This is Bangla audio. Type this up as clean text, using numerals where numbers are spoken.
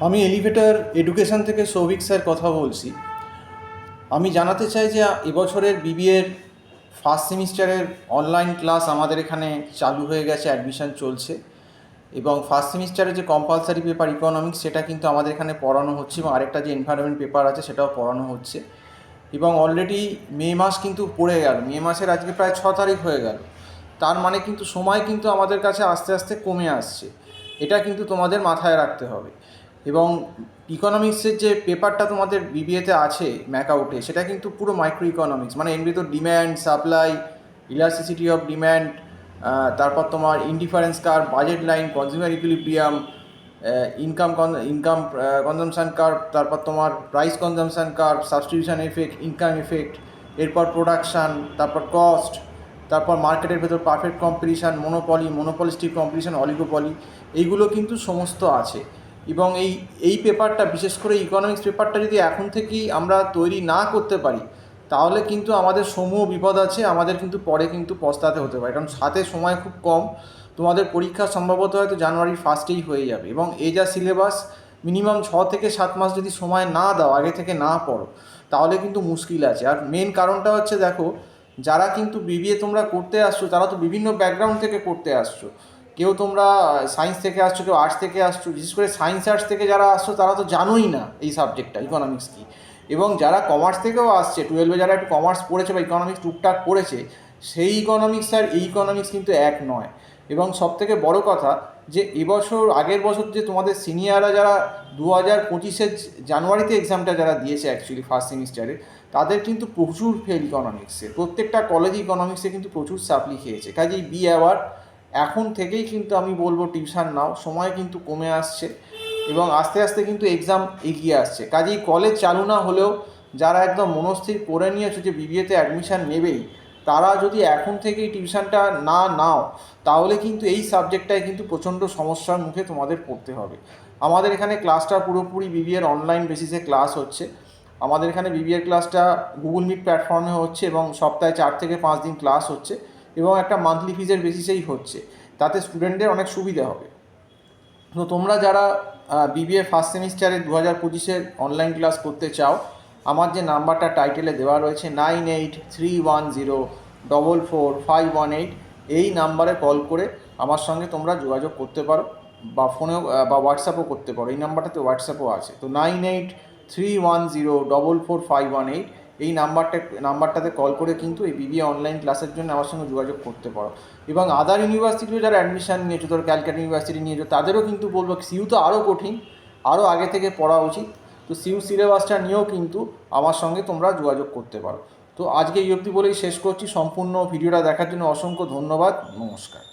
আমি এলিভেটর এডুকেশন থেকে সৌভিক স্যার কথা বলছি। আমি জানাতে চাই যে এবছরের বিবিএর ফার্স্ট সেমিস্টারের অনলাইন ক্লাস আমাদের এখানে চালু হয়ে গেছে, অ্যাডমিশন চলছে এবং ফার্স্ট সেমিস্টারে যে কম্পালসারি পেপার ইকোনমিক্স সেটা কিন্তু আমাদের এখানে পড়ানো হচ্ছে এবং আরেকটা যে এনভায়রনমেন্ট পেপার আছে সেটাও পড়ানো হচ্ছে এবং অলরেডি মে মাস কিন্তু পড়ে গেল। মে মাসের আজকে প্রায় 6 তারিখ হয়ে গেল। তার মানে কিন্তু সময় কিন্তু আমাদের কাছে আস্তে আস্তে কমে আসছে, এটা কিন্তু তোমাদের মাথায় রাখতে হবে। এবং ইকোনমিক্সের যে পেপারটা তোমাদের বিবিএতে আছে ম্যাকআউটে, সেটা কিন্তু পুরো মাইক্রো ইকোনমিক্স, মানে এর ভিতর demand, supply, elasticity of demand, তারপর তোমার indifference curve, budget line, consumer equilibrium, income consumption curve, তারপর তোমার price consumption curve, substitution effect, income effect, এরপর প্রোডাকশান, তারপর কস্ট, তারপর মার্কেটের ভেতর perfect competition, monopolistic competition, oligopoly, এইগুলো কিন্তু সমস্ত আছে। এবং এই পেপারটা, বিশেষ করে ইকোনমিক্স পেপারটা যদি এখন থেকেই আমরা তৈরি না করতে পারি তাহলে কিন্তু আমাদের সমূহ বিপদ আছে, আমাদের কিন্তু পরে কিন্তু পস্তাতে হতে পারে, কারণ হাতে সময় খুব কম। তোমাদের পরীক্ষা সম্ভবত হয়তো জানুয়ারির ফার্স্টেই হয়ে যাবে এবং এই যা সিলেবাস, মিনিমাম 6 থেকে 7 মাস যদি সময় না দাও, আগে থেকে না পড়ো, তাহলে কিন্তু মুশকিল আছে। আর মেন কারণটা হচ্ছে, দেখো, যারা কিন্তু বিবিএ তোমরা করতে আসছো তারা তো বিভিন্ন ব্যাকগ্রাউন্ড থেকে করতে আসছো। কেউ তোমরা সায়েন্স থেকে আসছো, কেউ আর্টস থেকে আসছো। বিশেষ করে সায়েন্স আর্টস থেকে যারা আসছো তারা তো জানোই না এই সাবজেক্টটা ইকোনমিক্স কী। এবং যারা কমার্স থেকেও আসছে, 12-এ যারা একটু কমার্স পড়েছে বা ইকোনমিক্স টুকটাক পড়েছে, সেই ইকোনমিক্স আর এই ইকোনমিক্স কিন্তু এক নয়। এবং সবথেকে বড় কথা যে এবছর, আগের বছর যে তোমাদের সিনিয়ররা যারা 2025-এর জানুয়ারিতে এক্সামটা যারা দিয়েছে অ্যাকচুয়ালি ফার্স্ট সেমিস্টারে, তাদের কিন্তু প্রচুর ফেল ইকোনমিক্সে। প্রত্যেকটা কলেজ ইকোনমিক্সে কিন্তু প্রচুর সাপ্লি খেয়েছে। কাজেই বি অ্যাওয়ার্ড, এখন থেকেই কিন্তু আমি বলবো টিউশন নাও, সময় কিন্তু কমে আসছে এবং আস্তে আস্তে কিন্তু এক্সাম এগিয়ে আসছে। কাজেই কলেজ চালু না হলেও যারা একদম মনস্থির করে নিয়েছে যে বিবিএতে অ্যাডমিশান নেবেই, তারা যদি এখন থেকেই টিউশনটা না নাও তাহলে কিন্তু এই সাবজেক্টটায় কিন্তু প্রচণ্ড সমস্যার মুখে তোমাদের পড়তে হবে। আমাদের এখানে ক্লাসটা পুরোপুরি বিবিএর অনলাইন বেসিসে ক্লাস হচ্ছে। আমাদের এখানে বিবিএর ক্লাসটা গুগল মিট প্ল্যাটফর্মে হচ্ছে এবং সপ্তাহে 4 থেকে 5 দিন ক্লাস হচ্ছে এবং একটা মান্থলি ফিজের বেসিসেই হচ্ছে। তাতে স্টুডেন্টদের অনেক সুবিধা হবে। তো তোমরা যারা বিবিএ ফার্স্ট সেমিস্টারে 2025-এর অনলাইন ক্লাস করতে চাও, আমার যে নাম্বারটা টাইটেলে দেওয়া রয়েছে 9831044518, এই নাম্বারে কল করে আমার সঙ্গে তোমরা যোগাযোগ করতে পারো বা ফোনেও বা হোয়াটসঅ্যাপও করতে পারো। এই নাম্বারটাতে হোয়াটসঅ্যাপও আছে। তো 9831044518, এই নাম্বারটাতে কল করে কিন্তু এই বিবিএ অনলাইন ক্লাসের জন্য আমার সঙ্গে যোগাযোগ করতে পারো। এবং আদার ইউনিভার্সিটিও যারা অ্যাডমিশান নিয়েছো, ধরো ক্যালকাটা ইউনিভার্সিটি নিয়েছো, তাদেরও কিন্তু বলবো সিইউ তো আরও কঠিন, আরও আগে থেকে পড়া উচিত। তো সিইউ সিলেবাসটা নিয়েও কিন্তু আমার সঙ্গে তোমরা যোগাযোগ করতে পারো। তো আজকে এই অবধি বলেই শেষ করছি। সম্পূর্ণ ভিডিওটা দেখার জন্য অসংখ্য ধন্যবাদ। নমস্কার।